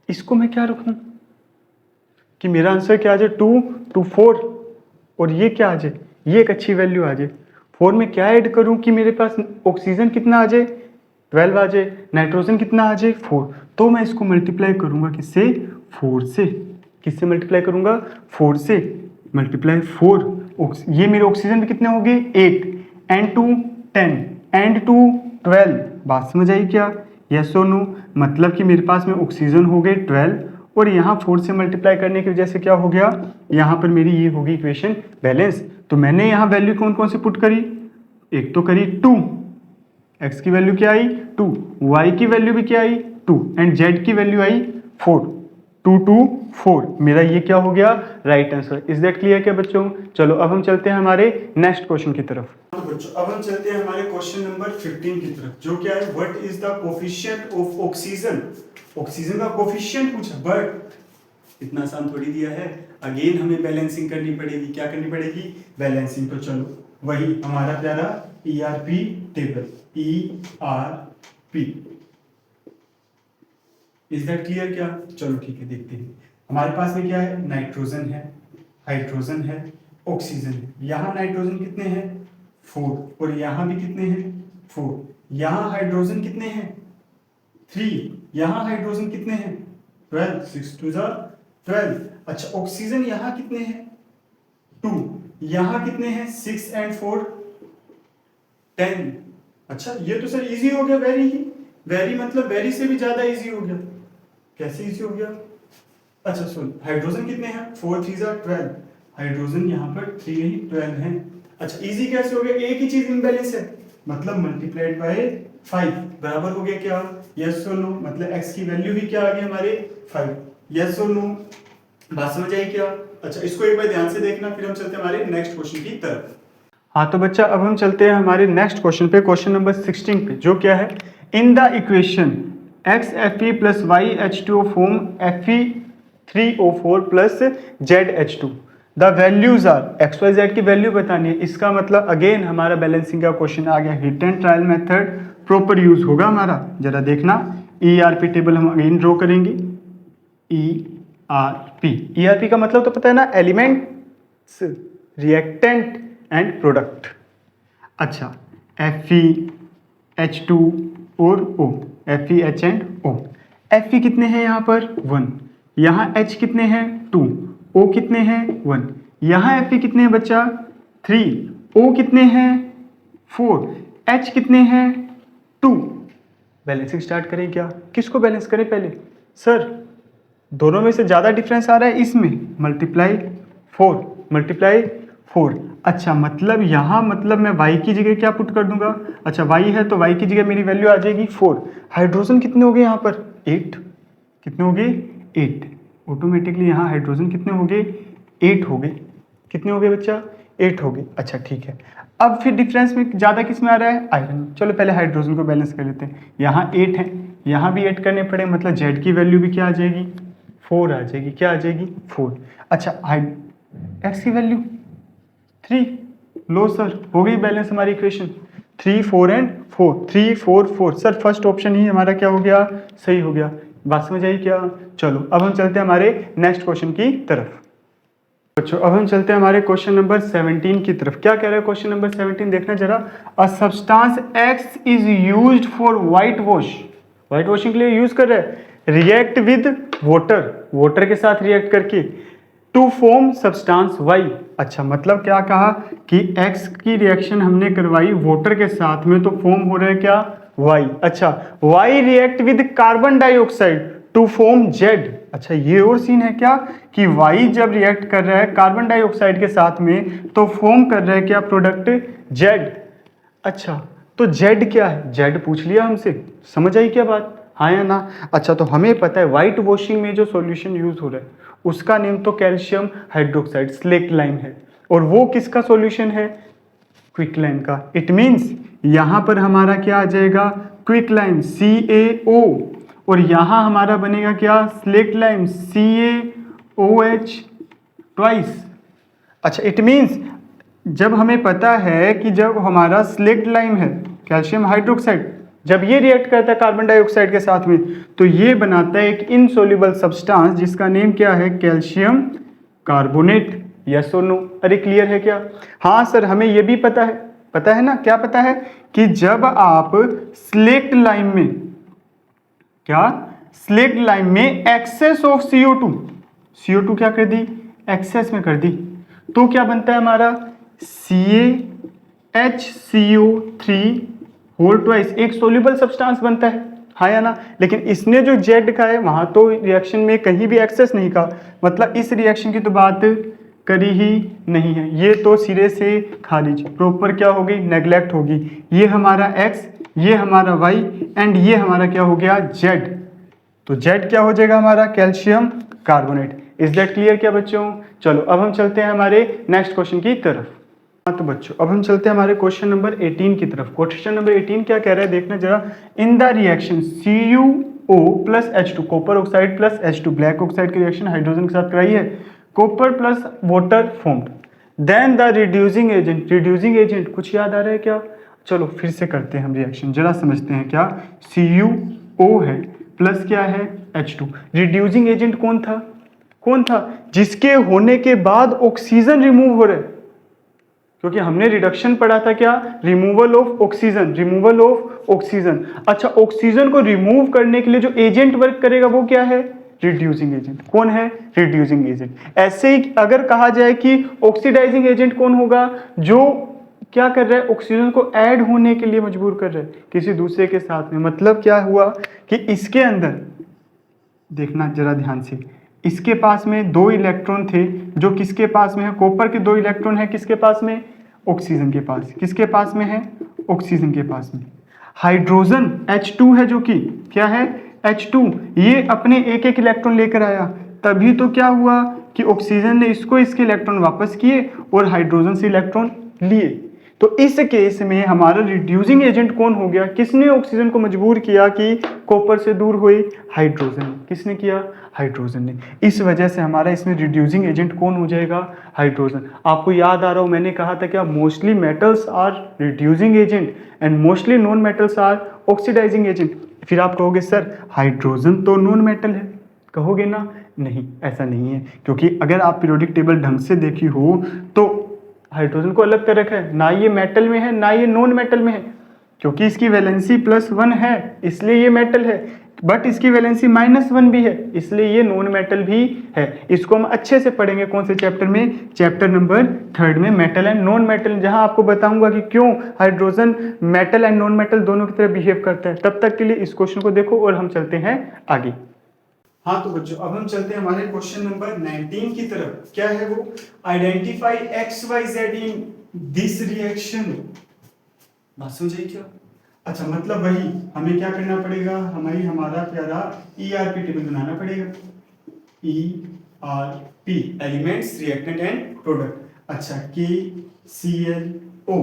इसको मैं क्या रखूं कि मेरा आंसर क्या आ जाए? 2 2 4 और ये क्या आ जाए? ये एक अच्छी वैल्यू आ जाए। 4 में क्या ऐड करूं कि मेरे पास ऑक्सीजन कितना आ जाए? 12 आ जाए। नाइट्रोजन कितना आ जाए? 4। तो मैं इसको मल्टीप्लाई करूंगा किससे? 4 से। किससे मल्टीप्लाई करूंगा? 4 से। मल्टीप्लाई 4। ये मेरे ऑक्सीजन कितने हो गए? 8 एंड 2 10 एंड 2 12। बात समझ आई क्या? यस और नो? मतलब कि मेरे पास में ऑक्सीजन हो गए 12 और यहाँ 4 से मल्टीप्लाई करने की वजह से क्या हो गया? यहाँ पर मेरी ये होगी इक्वेशन बैलेंस। तो मैंने यहाँ वैल्यू कौन कौन सी पुट करी? एक तो करी 2, x की वैल्यू क्या आई? 2, y की वैल्यू भी क्या आई? 2 एंड z की वैल्यू आई 4। 2 2 4 मेरा ये क्या हो गया? Right answer. Is that clear क्या बच्चों? चलो अब हम चलते हैं हमारे नेक्स्ट क्वेश्चन की तरफ। तो बच्चों अब हम चलते हैं हमारे क्वेश्चन नंबर 15 की तरफ, जो क्या है? What is the coefficient of oxygen? Oxygen का कोफिशिएंट पूछा, बट इतना आसान थोड़ी दिया है। अगेन हमें बैलेंसिंग करनी पड़ेगी। क्या करनी पड़ेगी? बैलेंसिंग। तो चलो वही हमारा प्यारा ERP table, ERP। Is that clear क्या? चलो ठीक है देखते हैं। हमारे पास में क्या है? नाइट्रोजन है, हाइड्रोजन है, ऑक्सीजन है। यहाँ नाइट्रोजन कितने हैं? 4 और यहाँ भी कितने हैं? 4। यहाँ हाइड्रोजन कितने हैं? 3। यहाँ हाइड्रोजन कितने हैं? 12। 6 2 12। अच्छा ऑक्सीजन यहाँ कितने हैं? 2। यहाँ कितने हैं? 6 एंड 4 10। अच्छा ये तो सर इजी हो गया। वेरी मतलब वेरी से भी ज्यादा इजी हो गया। कैसे इजी हो गया? अच्छा सुन, हाइड्रोजन कितने हैं? 4 3 12। हाइड्रोजन यहाँ पर 3 नहीं 12 हैं। अच्छा इजी कैसे हो गया? एक ही चीज इम्बैलेंस है, मतलब मल्टीप्लाइड बाय 5 बराबर हो गया क्या? यस और नो? मतलब x की वैल्यू भी क्या आ गई हमारे? 5। यस और नो? बात समझ आई क्या? अच्छा इसको एक बार ध्यान से देखना, फिर हम चलते हैं हमारे नेक्स्ट क्वेश्चन की तरफ। हाँ तो बच्चा अब हम चलते हैं हमारे नेक्स्ट क्वेश्चन पे, क्वेश्चन नंबर 16 पे, जो क्या है, in the equation X F E plus Y H two O form F E 3O4 plus Z H two, the values are X Y Z की वैल्यू बतानी है। इसका मतलब अगेन हमारा बैलेंसिंग का क्वेश्चन आ गया, hit and trial method proper use होगा हमारा। जरा देखना, ERP टेबल हम अगेन ड्रॉ करेंगे। ERP का मतलब तो पता है ना, एलिमेंट्स, रिएक्टेंट एंड प्रोडक्ट। अच्छा, FeH2 और O, FeH and O। Fe कितने हैं यहाँ पर 1, यहाँ H कितने हैं 2, O कितने हैं 1, यहाँ Fe कितने हैं बच्चा 3, O कितने हैं 4, H कितने हैं 2। बैलेंसिंग स्टार्ट करें क्या, किसको बैलेंस करें पहले सर, दोनों में से ज़्यादा डिफरेंस आ रहा है इसमें, मल्टीप्लाई 4। अच्छा मतलब यहाँ मतलब मैं y की जगह क्या पुट कर दूंगा, अच्छा y है तो y की जगह मेरी वैल्यू आ जाएगी 4। हाइड्रोजन कितने हो गए यहाँ पर 8, कितने हो गए 8, ऑटोमेटिकली यहाँ हाइड्रोजन कितने हो गए 8 हो गए, कितने हो गए बच्चा 8 हो गए। अच्छा ठीक है, अब फिर डिफरेंस में ज़्यादा किस में आ रहा है आयरन। चलो पहले हाइड्रोजन को बैलेंस कर लेते हैं, यहाँ 8 है, यहाँ भी 8 करने पड़े, मतलब जेड की वैल्यू भी क्या आ जाएगी 4 आ जाएगी, क्या आ जाएगी 4। अच्छा एक्स की वैल्यू 3, लो सर हो गई बैलेंस हमारी equation, 3 4 and 4, 3 4 4 sir first option ही हमारा क्या हो गया सही हो गया। बात समझ आई क्या। चलो अब हम चलते हैं हमारे नेक्स्ट क्वेश्चन की तरफ। बच्चों अब हम चलते हैं हमारे क्वेश्चन नंबर 17 की तरफ। क्या कह रहा है क्वेश्चन नंबर 17, देखना जरा। A substance x is used for white washing के लिए यूज कर रहा है, रिएक्ट विद वाटर के साथ रिएक्ट करके टू फॉर्म सब्सटेंस वाई। अच्छा मतलब क्या कहा कि एक्स की रिएक्शन हमने करवाई वाटर के साथ में तो फॉर्म हो रहा है क्या वाई। अच्छा Y react with carbon dioxide to form Z. अच्छा ये और सीन है क्या कि वाई जब रिएक्ट कर रहा है कार्बन डाइऑक्साइड के साथ में तो फॉर्म कर रहा है क्या प्रोडक्ट जेड। अच्छा तो जेड क्या है, जेड पूछ लिया हमसे, समझ आई क्या बात, हाँ या ना। अच्छा तो हमें पता है व्हाइट वॉशिंग में जो सॉल्यूशन यूज हो रहा है उसका नेम तो कैल्शियम हाइड्रोक्साइड स्लेक्ट लाइम है, और वो किसका सॉल्यूशन है क्विक लाइम का। इट मींस यहां पर हमारा क्या आ जाएगा क्विक लाइम CaO, और यहां हमारा बनेगा क्या स्लेक्ट लाइम CaOH ट्वाइस। अच्छा इट मींस जब हमें पता है कि जब हमारा स्लेक्ट लाइम है कैल्शियम हाइड्रोक्साइड, जब ये रिएक्ट करता है कार्बन डाइऑक्साइड के साथ में तो ये बनाता है एक इनसोल्यूबल सब्सटेंस जिसका नेम क्या है कैल्शियम कार्बोनेट। यस और नो, अरे क्लियर है क्या। हाँ सर हमें ये भी पता है ना, क्या पता है कि जब आप स्लेक्ट लाइम में स्लेक्ट लाइम में एक्सेस ऑफ CO2 क्या कर दी एक्सेस में कर दी तो क्या बनता है हमारा CaHCO3 होल ट्वाइस, एक सोल्यूबल सब्सटेंस बनता है, हाँ या ना। लेकिन इसने जो जेड का है वहां तो रिएक्शन में कहीं भी एक्सेस नहीं कहा, मतलब इस रिएक्शन की तो बात करी ही नहीं है, ये तो सिरे से खारिज प्रॉपर क्या होगी नेग्लेक्ट होगी। ये हमारा एक्स, ये हमारा वाई एंड ये हमारा क्या हो गया जेड, तो जेड क्या हो जाएगा हमारा calcium carbonate. Is that clear क्या बच्चों। चलो अब हम चलते हैं हमारे नेक्स्ट क्वेश्चन की तरफ। हाँ तो बच्चों अब हम चलते हैं हमारे क्वेश्चन नंबर 18 की तरफ। क्वेश्चन नंबर 18 क्या कह रहा है देखना जरा। In the reaction CuO plus H2, copper oxide plus H2, black oxide की रिएक्शन हाइड्रोजन के साथ कराई है, copper plus water formed, then the reducing agent कुछ याद आ रहा है क्या। चलो फिर से करते हैं हम रिएक्शन, जरा समझते हैं क्या। CuO है प्लस क्या है H2, रिड्यूसिंग एजेंट कौन था जिसके होने के बाद ऑक्सीजन रिमूव हो रहा है, क्योंकि हमने रिडक्शन पढ़ा था क्या रिमूवल ऑफ ऑक्सीजन। अच्छा ऑक्सीजन को रिमूव करने के लिए जो एजेंट वर्क करेगा वो क्या है रिड्यूसिंग एजेंट। कौन है रिड्यूसिंग एजेंट। ऐसे ही अगर कहा जाए कि ऑक्सीडाइजिंग एजेंट कौन होगा, जो क्या कर रहा है ऑक्सीजन को ऐड होने के लिए मजबूर कर रहा है किसी दूसरे के साथ में। मतलब क्या हुआ कि इसके अंदर देखना जरा ध्यान से, इसके पास में 2 इलेक्ट्रॉन थे जो किसके पास में है, कॉपर के 2 इलेक्ट्रॉन है किसके पास में ऑक्सीजन के पास, किसके पास में है ऑक्सीजन के पास में। हाइड्रोजन H2 है जो कि क्या है H2, ये अपने एक इलेक्ट्रॉन लेकर आया, तभी तो क्या हुआ कि ऑक्सीजन ने इसको इसके इलेक्ट्रॉन वापस किए और हाइड्रोजन से इलेक्ट्रॉन लिए। तो इस केस में हमारा रिड्यूसिंग एजेंट कौन हो गया, किसने ऑक्सीजन को मजबूर किया कि कॉपर से दूर हुई, हाइड्रोजन। किसने किया, हाइड्रोजन ने। इस वजह से हमारा इसमें रिड्यूसिंग एजेंट कौन हो जाएगा, हाइड्रोजन। आपको याद आ रहा हो मैंने कहा था क्या, mostly metals are reducing agent and mostly non metals are oxidising agent. फिर आप कहोगे सर हाइड्रोजन तो नॉन मेटल है, कहोगे ना, नहीं ऐसा नहीं है, क्योंकि अगर आप पीरियोडिक टेबल ढंग से देखी हो तो हाइड्रोजन को अलग कर रखा है, ना ये मेटल में है ना ये नॉन मेटल में है, क्योंकि इसकी वैलेंसी +1 है इसलिए ये मेटल है, बट इसकी वैलेंसी -1 भी है इसलिए ये नॉन मेटल भी है। इसको हम अच्छे से पढ़ेंगे कौन से चैप्टर में, चैप्टर नंबर 3 में, मेटल एंड नॉन मेटल, जहां आपको बताऊंगा कि क्यों hydrogen metal and non metal दोनों की तरह बिहेव करता है। तब तक के लिए इस क्वेश्चन को देखो और हम चलते हैं आगे। हाँ तो बच्चों अब हम चलते हैं हमारे क्वेश्चन नंबर 19 की तरफ। क्या है वो, identify XYZ in this reaction. बात समझिए क्या, अच्छा मतलब वही हमें क्या करना पड़ेगा, हमारा प्यारा ERP टेबल बनाना पड़ेगा। ERP elements reactant and product. अच्छा KClO,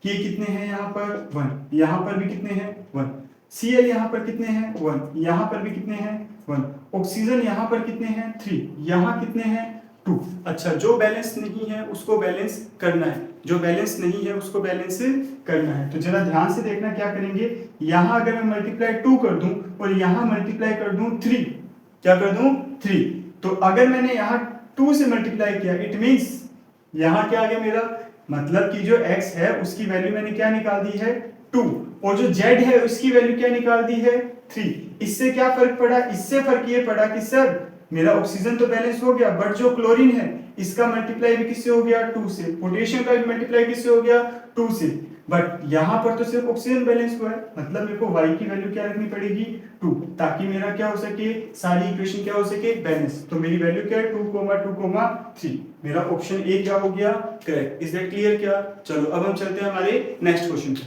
के कितने हैं यहाँ पर 1, यहाँ पर भी कितने हैं 1, Cl यहाँ पर कितने हैं 1, यहाँ पर भी कितने हैं 1, ऑक्सीजन यहाँ पर कितने हैं 3, यहाँ कितने हैं 2। अच्छा जो बैलेंस नहीं है उसको बैलेंस करना है, जो बैलेंस नहीं है उसको बैलेंस करना है। तो जरा ध्यान से देखना क्या करेंगे, यहाँ अगर मैं मल्टीप्लाई 2 कर दूं और यहाँ मल्टीप्लाई कर दूं 3, क्या कर दूं 3, तो अगर मैंने यहाँ 2 से मल्टीप्लाई किया इट मींस यहाँ क्या आ गया मेरा, मतलब कि जो x है उसकी वैल्यू मैंने क्या निकाल दी है 2 और जो z है उसकी वैल्यू क्या निकाल दी है 3। इससे क्या फर्क पड़ा, इससे फर्क ये पड़ा कि सर मेरा ऑक्सीजन तो बैलेंस हो गया बट जो क्लोरीन है इसका मल्टीप्लाई भी किससे हो गया 2 से, पोटेशियम का भी मल्टीप्लाई किससे हो गया 2 से, बट यहाँ पर तो सिर्फ ऑक्सीजन बैलेंस हुआ है, मतलब मेरे को y की वैल्यू क्या रखनी पड़ेगी 2, ताकि मेरा क्या हो सके, सारी इक्वेशन क्या हो सके बैलेंस। तो मेरी वैल्यू क्या है 2,2,3, मेरा ऑप्शन ए क्या हो गया करेक्ट। इज दैट क्लियर क्या, चलो अब हम चलते हैं हमारे नेक्स्ट क्वेश्चन पे।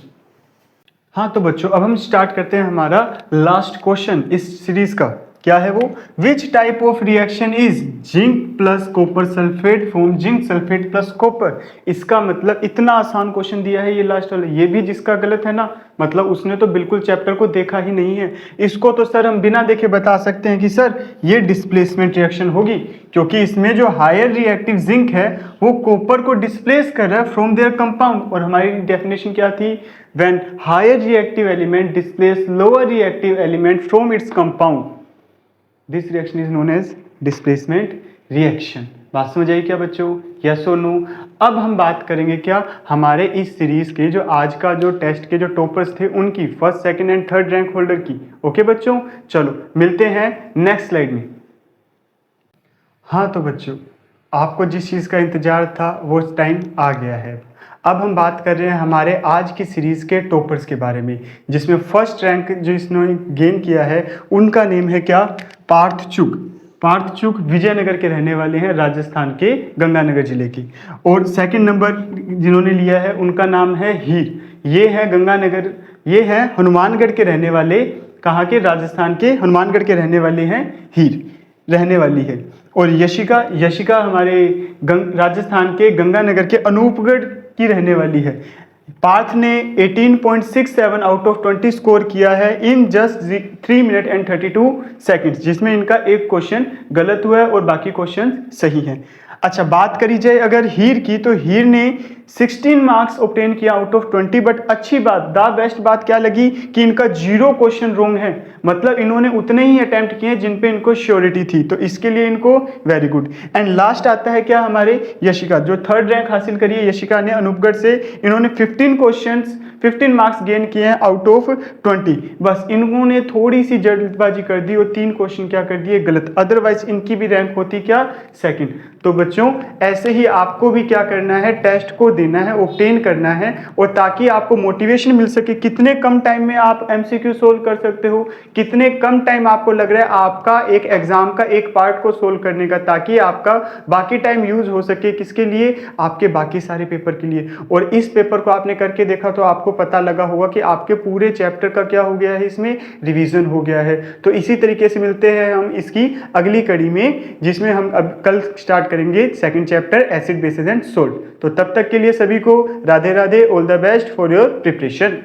हाँ तो बच्चों अब हम स्टार्ट करते हैं हमारा लास्ट क्वेश्चन इस सीरीज का। क्या है वो, which type of reaction is zinc plus copper sulphate form zinc sulphate plus copper. इसका मतलब इतना आसान क्वेश्चन दिया है ये लास्ट वाला, ये भी जिसका गलत है ना, मतलब उसने तो बिल्कुल चैप्टर को देखा ही नहीं है। इसको तो सर हम बिना देखे बता सकते हैं कि सर ये डिस्प्लेसमेंट रिएक्शन होगी, क्योंकि इसमें जो हायर रिएक्टिव जिंक है वो कॉपर को डिस्प्लेस कर रहा है फ्रॉम देयर कंपाउंड, और हमारी डेफिनेशन क्या थी, when higher reactive element displace lower reactive element from its compound, this reaction is known as displacement reaction. बात समझ आई क्या बच्चों, यस और नो। अब हम बात करेंगे क्या हमारे इस सीरीज के जो आज का जो टेस्ट के जो टॉपर्स थे उनकी, first second and third rank holder की। ओके बच्चों, चलो मिलते हैं नेक्स्ट स्लाइड में। हाँ तो बच्चों आपको जिस चीज़ का इंतजार था वो टाइम आ गया है। अब हम बात कर रहे हैं हमारे आज की सीरीज के टॉपर्स के बारे में, जिसमें फर्स्ट रैंक जो इसने गेन किया है उनका नेम है क्या, पार्थ चुग। पार्थ चुग विजयनगर के रहने वाले हैं, राजस्थान के गंगानगर जिले की। और सेकंड नंबर जिन्होंने लिया है उनका नाम है हीर, ये है गंगानगर, ये है हनुमानगढ़ के रहने वाले, कहाँ के, राजस्थान के हनुमानगढ़ के रहने वाले हैं, हीर रहने वाली है। और यशिका, यशिका हमारे राजस्थान के गंगानगर के अनूपगढ़ की रहने वाली है। पार्थ ने 18.67 आउट ऑफ 20 स्कोर किया है in just 3 minute and 32 seconds, जिसमें इनका एक क्वेश्चन गलत हुआ है और बाकी क्वेश्चन सही हैं। अच्छा बात करी जाए अगर हीर की, तो हीर ने 16 मार्क्स ऑब्टेन किया आउट ऑफ 20, बट अच्छी बात, द बेस्ट बात क्या लगी कि इनका 0 क्वेश्चन रॉन्ग है, मतलब इन्होंने उतने ही अटेम्प्ट किए जिन पे इनको श्योरिटी थी, तो इसके लिए इनको वेरी गुड। एंड लास्ट आता है क्या हमारे यशिका, जो थर्ड रैंक हासिल करी है यशिका ने अनूपगढ़ से, इन्होंने 15 मार्क्स गेन किए हैं आउट ऑफ 20, बस इन्होंने थोड़ी सी जल्दबाजी कर दी और 3 क्वेश्चन क्या कर दिए गलत, अदरवाइज इनकी भी रैंक होती क्या सेकंड। तो बच्चों ऐसे ही आपको भी क्या करना है, टेस्ट को देना है, ऑब्टेन करना है, और ताकि आपको मोटिवेशन मिल सके कितने कम टाइम में आप एमसीक्यू सोल्व कर सकते हो, कितने कम टाइम आपको लग रहा है आपका एक एग्जाम का एक पार्ट को सोल्व करने का, ताकि आपका बाकी टाइम यूज हो सके किसके लिए, आपके बाकी सारे पेपर के लिए। और इस पेपर को आपने करके देखा तो आपको पता लगा होगा कि आपके पूरे चैप्टर का क्या हो गया है, इसमें रिवीजन हो गया है। तो इसी तरीके से मिलते हैं हम इसकी अगली कड़ी में, जिसमें हम अब कल स्टार्ट करेंगे second chapter acid basis and salt. तो तब तक के लिए सभी को Radhe Radhe, all the best for your preparation.